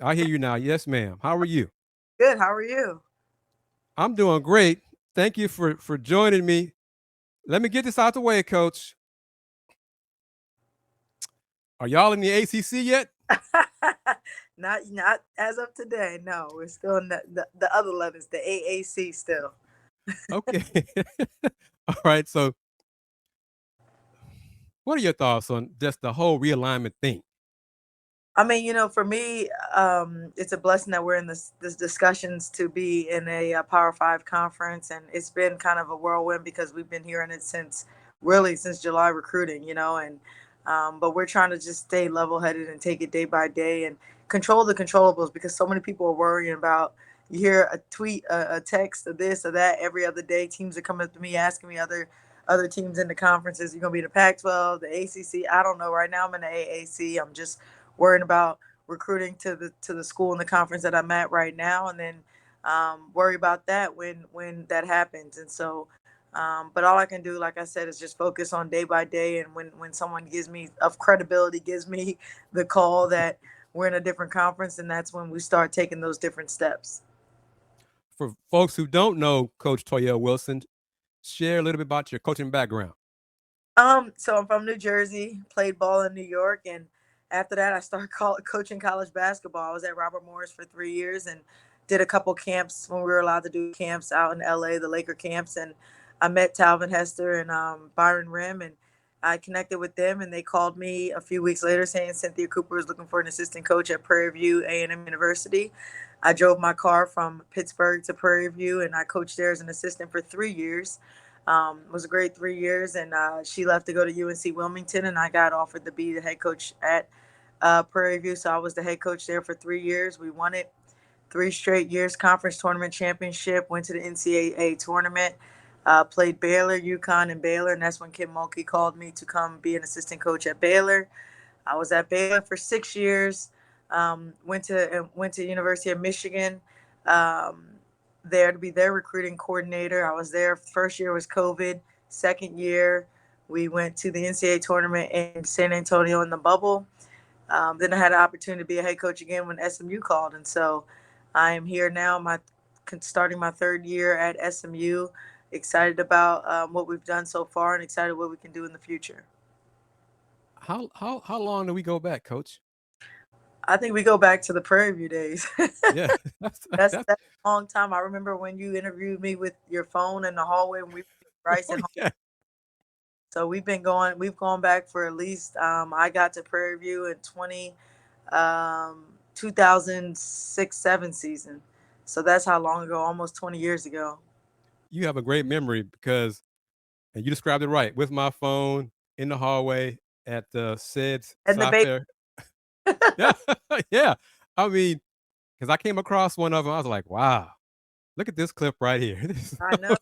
I hear you now. Yes, ma'am. How are you? Good. How are you? I'm doing great. Thank you for joining me. Let me get this out the way, Coach. Are y'all in the ACC yet? Not as of today. No, we're still in the other letters, the AAC still. Okay. All right. So, what are your thoughts on just the whole realignment thing? I mean, for me, it's a blessing that we're in this discussions to be in a Power Five conference, and it's been kind of a whirlwind because we've been hearing it since July recruiting, and but we're trying to just stay level headed and take it day by day and control the controllables because so many people are worrying about. You hear a tweet, a text, of this or that every other day. Teams are coming up to me asking me other teams in the conferences. You're gonna be the Pac-12, the ACC. I don't know. Right now, I'm in the AAC. I'm just worrying about recruiting to the school and the conference that I'm at right now, and then worry about that when that happens. And so, but all I can do, like I said, is just focus on day by day. And when someone gives me of credibility, gives me the call that we're in a different conference, and that's when we start taking those different steps. For folks who don't know Coach Toyelle Wilson, share a little bit about your coaching background. So I'm from New Jersey, played ball in New York, and after that, I started coaching college basketball. I was at Robert Morris for 3 years and did a couple camps when we were allowed to do camps out in LA, the Laker camps, and I met Talvin Hester and Byron Rim, and I connected with them, and they called me a few weeks later saying Cynthia Cooper is looking for an assistant coach at Prairie View A&M University. I drove my car from Pittsburgh to Prairie View, and I coached there as an assistant for 3 years. It was a great 3 years, and she left to go to UNC Wilmington, and I got offered to be the head coach at Prairie View. So I was the head coach there for 3 years. We won it 3 straight years, conference tournament championship, went to the NCAA tournament, played Baylor, UConn, and Baylor, and that's when Kim Mulkey called me to come be an assistant coach at Baylor. I was at Baylor for 6 years. Went to University of Michigan. Um, there to be their recruiting coordinator. I was there. First year was COVID. Second year, we went to the NCAA tournament in San Antonio in the bubble. Then I had an opportunity to be a head coach again when SMU called, and so I am here now. Starting my third year at SMU. Excited about what we've done so far, and excited what we can do in the future. How long do we go back, Coach? I think we go back to the Prairie View days. Yeah, that's That's a long time. I remember when you interviewed me with your phone in the hallway when we were Rice oh and home. yeah. So we've gone back for at least I got to Prairie View in 2006-7 season. So that's how long ago, almost 20 years ago. You have a great memory because, and you described it right, with my phone in the hallway at the SED's And the baby, Software. Yeah, yeah. I mean, because I came across one of them, I was like, wow, look at this clip right here. This is I know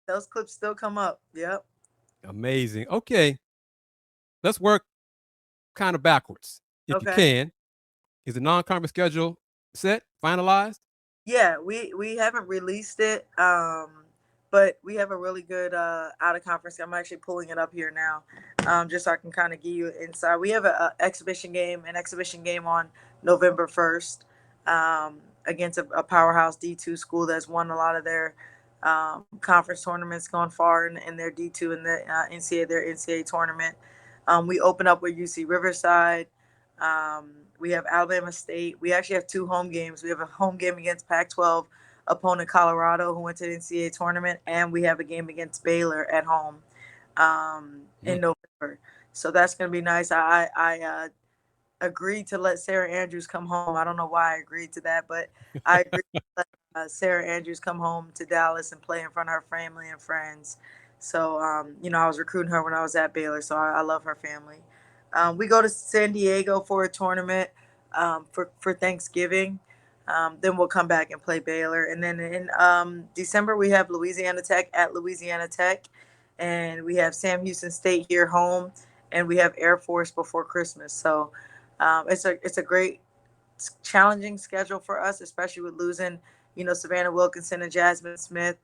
those clips still come up. Yep. amazing. Okay, let's work kind of backwards, if you Okay. can. Is the non-conference schedule set, finalized? Yeah, we haven't released it, but we have a really good out of conference. I'm actually pulling it up here now, just so I can kind of give you an insight. We have an exhibition game on November 1st, against a powerhouse D2 school that's won a lot of their conference tournaments, gone far in their D2 in the NCAA tournament. We open up with UC Riverside. We have Alabama State. We actually have two home games. We have a home game against Pac-12 opponent Colorado, who went to the NCAA tournament, and we have a game against Baylor at home Mm. in November. So that's going to be nice. I agreed to let Sarah Andrews come home. I don't know why I agreed to that, but I agreed to let Sarah Andrews come home to Dallas and play in front of her family and friends. So, I was recruiting her when I was at Baylor, so I love her family. We go to San Diego for a tournament for Thanksgiving. Then we'll come back and play Baylor. And then in December, we have Louisiana Tech at Louisiana Tech. And we have Sam Houston State here home. And we have Air Force before Christmas. So it's a great, challenging schedule for us, especially with losing, Savannah Wilkinson and Jasmine Smith,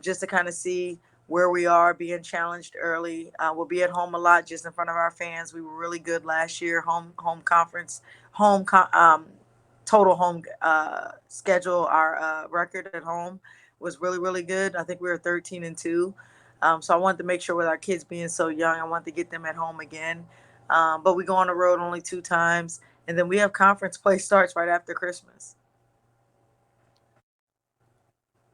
just to kind of see where we are being challenged early. We'll be at home a lot, just in front of our fans. We were really good last year, home conference, home total home schedule, our record at home was really, really good. I think we were 13-2. So I wanted to make sure with our kids being so young, I wanted to get them at home again. But we go on the road only 2 times, and then we have conference play starts right after Christmas.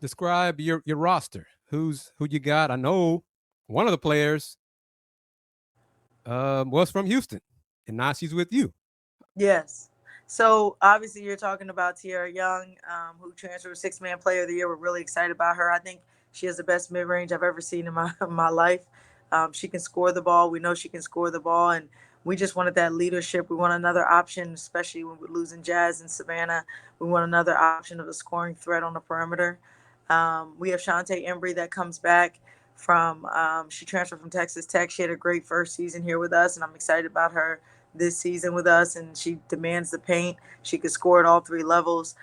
Describe your roster. Who you got? I know one of the players was from Houston, and now she's with you. Yes. So obviously you're talking about Tiara Young, who transferred 6-man player of the year. We're really excited about her. I think she has the best mid range I've ever seen in my my life. She can score the ball. We know she can score the ball, and we just wanted that leadership. We want another option, especially when we're losing Jazz and Savannah. We want another option of a scoring threat on the perimeter. We have Shantae Embry that comes back from. She transferred from Texas Tech. She had a great first season here with us, and I'm excited about her this season with us, and she demands the paint. She could score at all 3 levels.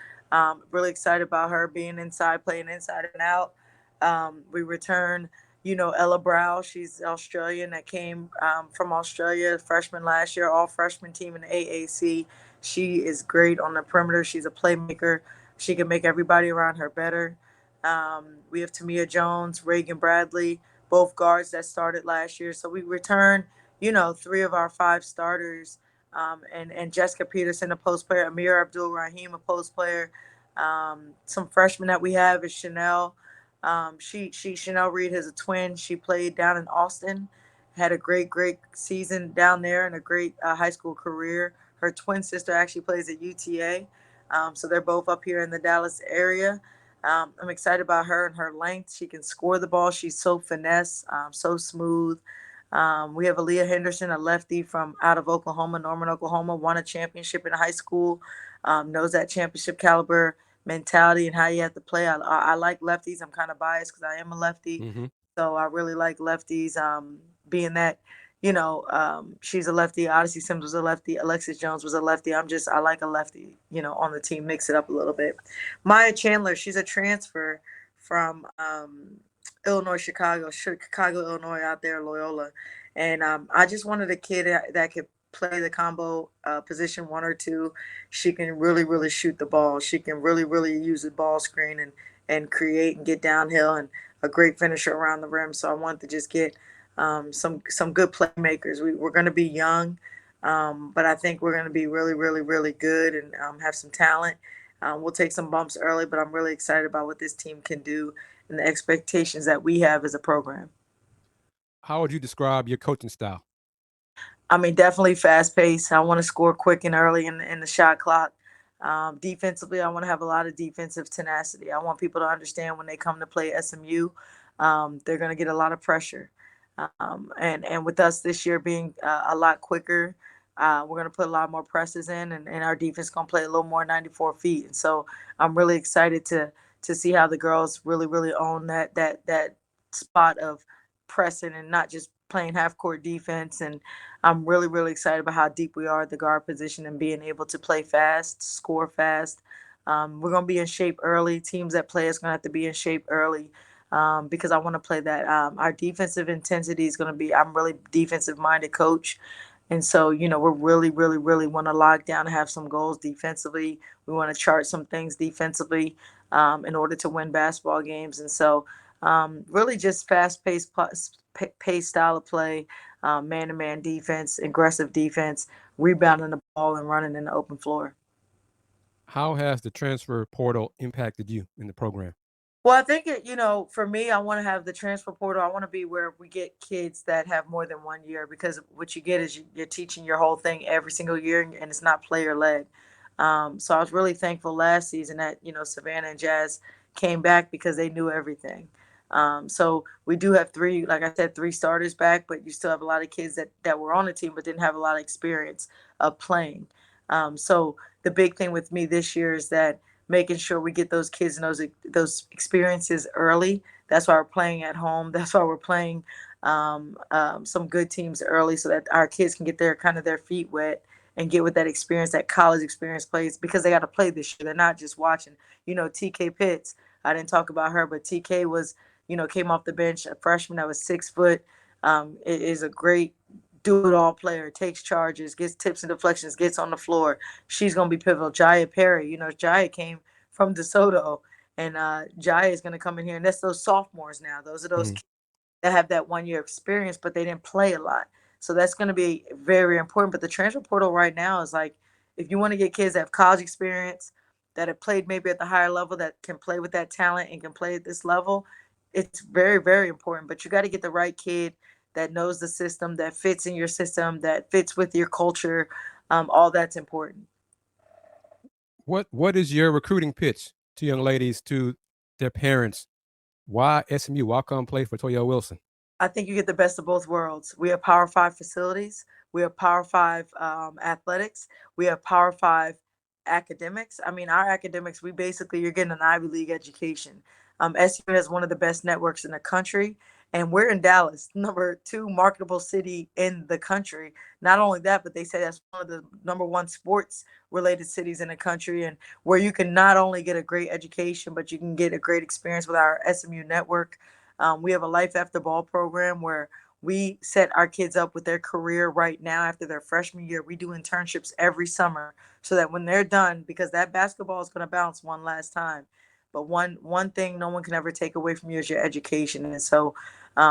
Really excited about her being inside, playing inside and out. We return, Ella Brow. She's Australian that came from Australia, freshman last year, all freshman team in the AAC. She is great on the perimeter. She's a playmaker. She can make everybody around her better. We have Tamia Jones, Reagan Bradley, both guards that started last year. So we return 3 of our 5 starters, and Jessica Peterson, a post player, Amir Abdul Rahim, a post player. Some freshmen that we have is Chanel. Chanel Reed has a twin. She played down in Austin, had a great season down there and a great high school career. Her twin sister actually plays at UTA, so they're both up here in the Dallas area. I'm excited about her and her length. She can score the ball. She's so finesse, so smooth. We have Aaliyah Henderson, a lefty from out of Oklahoma, Norman, Oklahoma, won a championship in high school, knows that championship caliber mentality and how you have to play. I like lefties. I'm kind of biased because I am a lefty. Mm-hmm. So I really like lefties, being that, she's a lefty. Odyssey Sims was a lefty. Alexis Jones was a lefty. I like a lefty, on the team, mix it up a little bit. Maya Chandler, she's a transfer from Illinois, Chicago, Illinois, out there, Loyola. And I just wanted a kid that could play the combo position 1 or 2. She can really shoot the ball. She can really use the ball screen and create and get downhill, and a great finisher around the rim. So I wanted to just get some good playmakers. We're going to be young, but I think we're going to be really good and have some talent. We'll take some bumps early, but I'm really excited about what this team can do and the expectations that we have as a program. How would you describe your coaching style? I mean, definitely fast paced. I want to score quick and early in the shot clock. Defensively, I want to have a lot of defensive tenacity. I want people to understand when they come to play SMU, they're going to get a lot of pressure. And with us this year being a lot quicker, we're going to put a lot more presses in, and our defense going to play a little more 94 feet. And so I'm really excited to see how the girls really own that spot of pressing and not just playing half court defense. And I'm really excited about how deep we are at the guard position and being able to play fast, score fast. We're going to be in shape early. Teams that play us going to have to be in shape early, because I want to play that. Our defensive intensity is going to be, I'm really defensive minded coach. And so, we're really want to lock down and have some goals defensively. We want to chart some things defensively, in order to win basketball games. And so, really just fast paced pace style of play, man to man defense, aggressive defense, rebounding the ball and running in the open floor. How has the transfer portal impacted you in the program? Well, I think for me, I want to have the transfer portal. I want to be where we get kids that have more than 1 year, because what you get is you're teaching your whole thing every single year, and it's not player led. So I was really thankful last season that Savannah and Jazz came back because they knew everything. So we do have like I said, 3 starters back, but you still have a lot of kids that were on the team but didn't have a lot of experience of playing. So the big thing with me this year is that making sure we get those kids and those experiences early. That's why we're playing at home. That's why we're playing some good teams early, so that our kids can get their feet wet and get with that experience, that college experience plays, because they got to play this year. They're not just watching. TK Pitts. I didn't talk about her, but TK was, came off the bench, a freshman that was 6 foot. Is a great do-it-all player, takes charges, gets tips and deflections, gets on the floor. She's going to be pivotal. Jaya Perry, Jaya came from DeSoto, and Jaya is going to come in here, and that's those sophomores now. Those are those Mhm. kids that have that 1 year experience, but they didn't play a lot. So that's going to be very important. But the transfer portal right now is like, if you want to get kids that have college experience, that have played maybe at the higher level, that can play with that talent and can play at this level, it's very, very important. But you got to get the right kid that knows the system, that fits in your system, that fits with your culture. All that's important. What is your recruiting pitch to young ladies, to their parents? Why SMU? Why come play for Toyelle Wilson? I think you get the best of both worlds. We have Power Five facilities. We have Power Five athletics. We have Power Five academics. I mean, our academics, you're getting an Ivy League education. SU has one of the best networks in the country, and we're in Dallas, number two marketable city in the country. Not only that, but they say that's one of the number one sports related cities in the country, and where you can not only get a great education, but you can get a great experience with our SMU network. We have a life after ball program where we set our kids up with their career right now after their freshman year. We do internships every summer so that when they're done, because that basketball is going to bounce one last time. But one thing no one can ever take away from you is your education. And so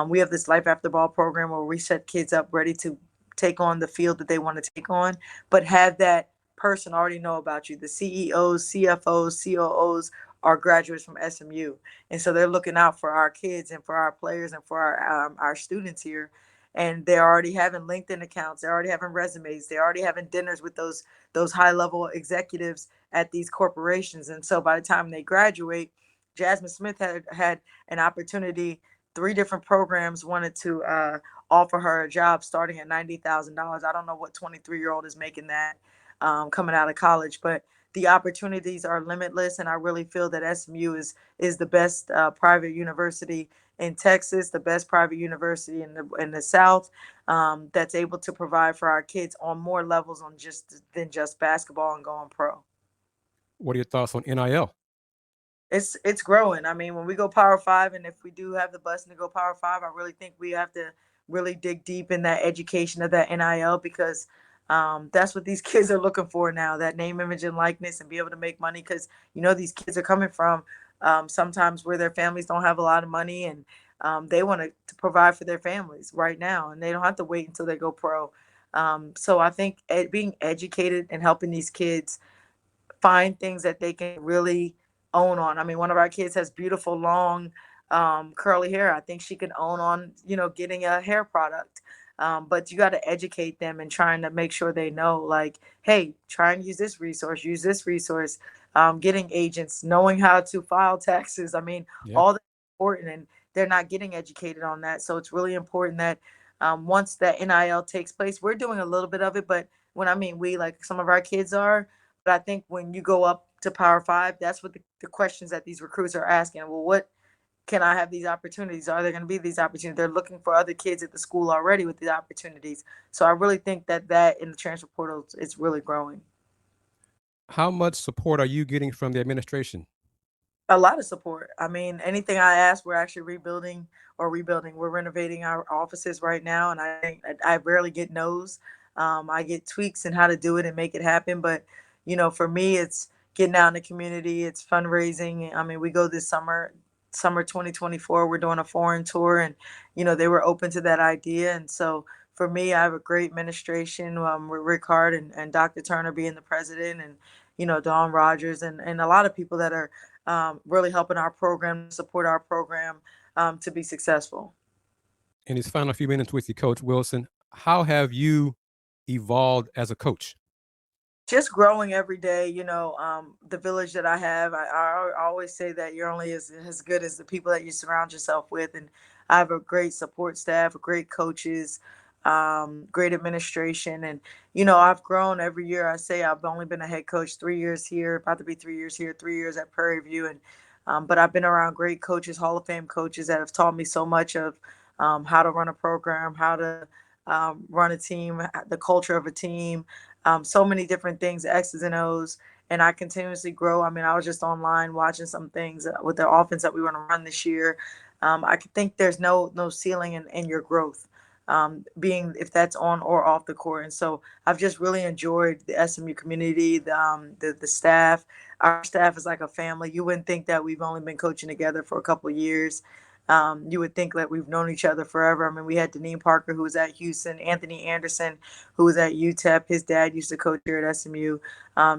we have this life after ball program where we set kids up ready to take on the field that they want to take on, but have that person already know about you. The CEOs, CFOs, COOs are graduates from SMU, and so they're looking out for our kids and for our players and for our students here. And they're already having LinkedIn accounts. They're already having resumes. They're already having dinners with those high level executives at these corporations. And so by the time they graduate, Jasmine Smith had an opportunity. Three different programs wanted to offer her a job starting at $90,000. I don't know what 23-year-old is making that coming out of college, but the opportunities are limitless, and I really feel that SMU is the best private university in Texas, the best private university in the South, that's able to provide for our kids on more levels on just than just basketball and going pro. What are your thoughts on NIL? It's growing. I mean, when we go Power Five, and if we do have the busing to go Power Five, I really think we have to really dig deep in that education of that NIL, because that's what these kids are looking for now, that name, image, and likeness, and be able to make money. Because these kids are coming from sometimes where their families don't have a lot of money, and they want to provide for their families right now, and they don't have to wait until they go pro. So I think being educated and helping these kids find things that they can really own on. I mean, one of our kids has beautiful long curly hair. I think she can own on, getting a hair product. But you got to educate them and trying to make sure they know, like, hey, try and use this resource, getting agents, knowing how to file taxes. I mean, Yeah. all that's important, and they're not getting educated on that. So it's really important that once that NIL takes place, we're doing a little bit of it, but when I mean we, like some of our kids are, but I think when you go up to Power Five, that's what the questions that these recruits are asking. Well, what can I have these opportunities? Are there going to be these opportunities? They're looking for other kids at the school already with these opportunities. So I really think that in the transfer portal is really growing. How much support are you getting from the administration? A lot of support. I mean, anything I ask, we're actually rebuilding. We're renovating our offices right now, and I rarely get no's. I get tweaks and how to do it and make it happen. But for me, it's getting out in the community. It's fundraising. I mean, we go this summer 2024. We're doing a foreign tour, and they were open to that idea. And so for me, I have a great administration with Rick Hart and Dr. Turner being the president, and Dawn Rogers and a lot of people that are really helping our program, support our program to be successful. In these final few minutes with you, Coach Wilson, how have you evolved as a coach? Just growing every day. The village that I have, I always say that you're only as good as the people that you surround yourself with. And I have a great support staff, great coaches, great administration. And I've grown every year. I say I've only been a head coach 3 years here, about to be 3 years here, 3 years at Prairie View. And but I've been around great coaches, Hall of Fame coaches that have taught me so much of how to run a program, how to run a team, the culture of a team, so many different things, X's and O's, and I continuously grow. I mean, I was just online watching some things with the offense that we want to run this year. I think there's no ceiling in your growth. being if that's on or off the court. And so I've just really enjoyed the SMU community, the staff. Our staff is like a family. You wouldn't think that we've only been coaching together for a couple of years. You would think that we've known each other forever. I mean, we had Deneen Parker, who was at Houston, Anthony Anderson, who was at UTEP. His dad used to coach here at SMU.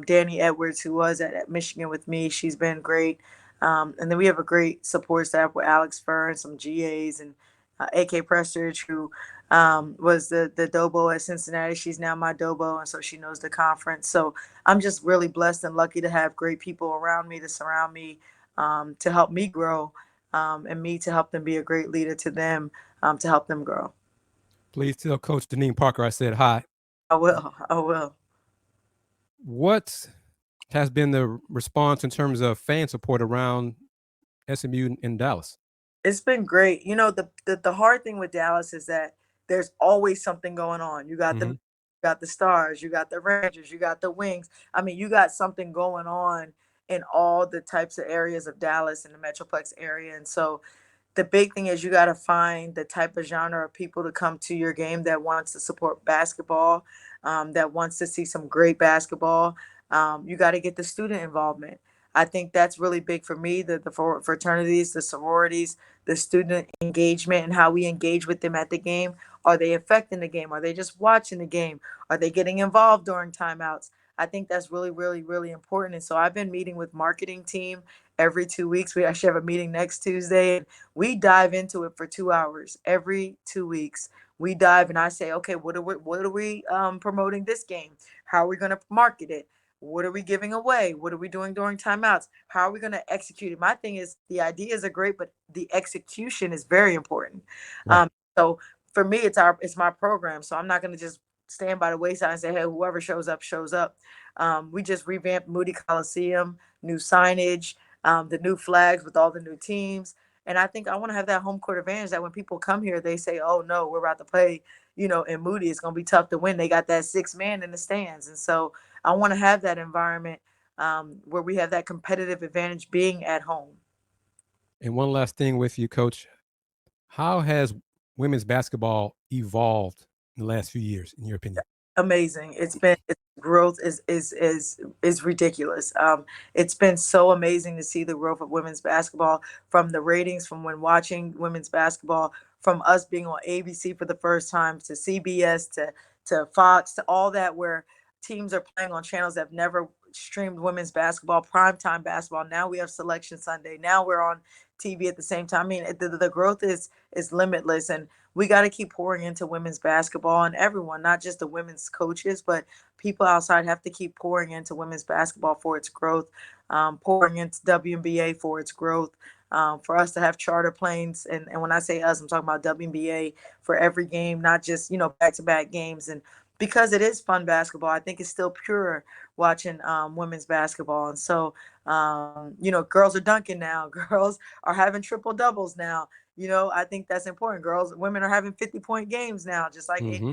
Danny Edwards, who was at Michigan with me, she's been great. And then we have a great support staff with Alex Furr and some GAs and AK Prestridge, who was the Dobo at Cincinnati. She's now my Dobo, and so she knows the conference. So I'm just really blessed and lucky to have great people around me to surround me, to help me grow, and me to help them be a great leader to them, to help them grow. Please tell Coach Deneen Parker I said hi. I will. I will. What has been the response in terms of fan support around SMU in Dallas? It's been great. You know, the hard thing with Dallas is that there's always something going on. You got the Stars, you got the Rangers, you got the Wings. I mean, you got something going on in all the types of areas of Dallas and the Metroplex area. And so the big thing is you got to find the type of genre of people to come to your game that wants to support basketball, that wants to see some great basketball. You got to get the student involvement. I think that's really big for me. The fraternities, the sororities, the student engagement, and how we engage with them at the game. Are they affecting the game? Are they just watching the game? Are they getting involved during timeouts? I think that's really, really, really important. And so I've been meeting with marketing team every 2 weeks. We actually have a meeting next Tuesday, and we dive into it for 2 hours every 2 weeks. We dive and I say, okay, what are we promoting this game? How are we going to market it? What are we giving away? What are we doing during timeouts? How are we going to execute it? My thing is the ideas are great, but the execution is very important. Right. So for me, it's my program. So I'm not going to just stand by the wayside and say, hey, whoever shows up, shows up. We just revamped Moody Coliseum, new signage, the new flags with all the new teams. And I think I want to have that home court advantage that when people come here, they say, oh, no, we're about to play, in Moody. It's going to be tough to win. They got that 6 man in the stands. And so I want to have that environment, where we have that competitive advantage being at home. And one last thing with you, Coach. How has women's basketball evolved in the last few years, in your opinion? Amazing. Its growth is ridiculous. It's been so amazing to see the growth of women's basketball, from the ratings from when watching women's basketball, from us being on ABC for the first time, to CBS, to Fox, to all that, where teams are playing on channels that have never streamed women's basketball, primetime basketball. Now we have Selection Sunday. Now we're on TV at the same time. I mean, the growth is limitless, and we got to keep pouring into women's basketball, and everyone, not just the women's coaches, but people outside have to keep pouring into women's basketball for its growth, pouring into WNBA for its growth, for us to have charter planes. And when I say us, I'm talking about WNBA for every game, not just, back-to-back games. And because it is fun basketball, I think it's still pure watching women's basketball. And so, girls are dunking now. Girls are having triple doubles now. I think that's important. Women are having 50-point games now, just like Mm-hmm.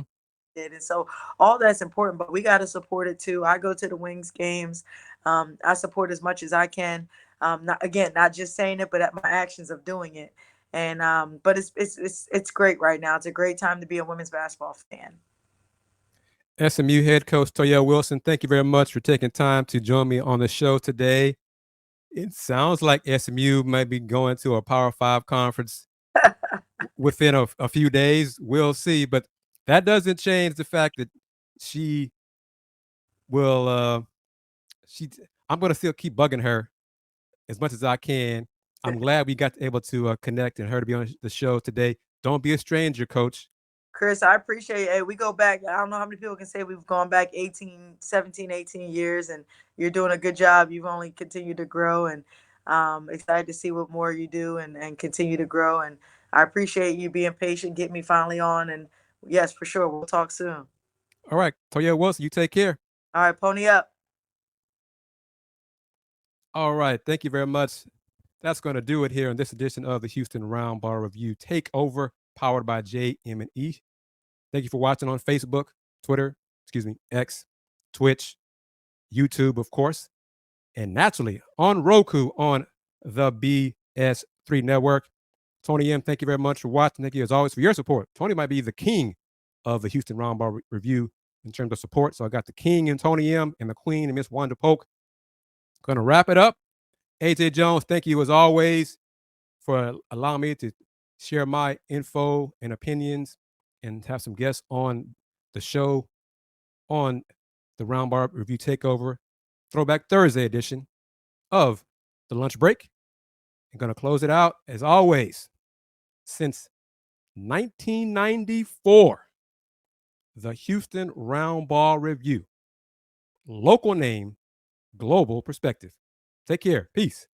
did. And so all that's important, but we got to support it too. I go to the Wings games. I support as much as I can. Not just saying it, but at my actions of doing it. And but it's great right now. It's a great time to be a women's basketball fan. SMU head coach Toyelle Wilson, thank you very much for taking time to join me on the show today. It sounds like SMU might be going to a Power 5 conference within a few days. We'll see. But that doesn't change the fact that she will, I'm going to still keep bugging her as much as I can. I'm glad we got able to connect and her to be on the show today. Don't be a stranger, Coach. Chris, I appreciate it. Hey, we go back. I don't know how many people can say we've gone back 17, 18 years, and you're doing a good job. You've only continued to grow, and excited to see what more you do and continue to grow. And I appreciate you being patient, get me finally on. And yes, for sure. We'll talk soon. All right. Toyelle Wilson, you take care. All right. Pony up. All right. Thank you very much. That's going to do it here in this edition of the Houston Roundball Review Takeover, powered by JM&E. Thank you for watching on Facebook, Twitter, X, Twitch, YouTube, of course, and naturally on Roku on the BS3 network. Tony M, thank you very much for watching. Thank you, as always, for your support. Tony might be the king of the Houston Roundball Review in terms of support. So I got the king and Tony M and the queen and Miss Wanda Polk. Going to wrap it up. AJ Jones, thank you, as always, for allowing me to share my info and opinions and have some guests on the show on the Roundball Review Takeover Throwback Thursday edition of the lunch break. I'm going to close it out, as always, since 1994, the Houston Roundball Review. Local name, global perspective. Take care. Peace.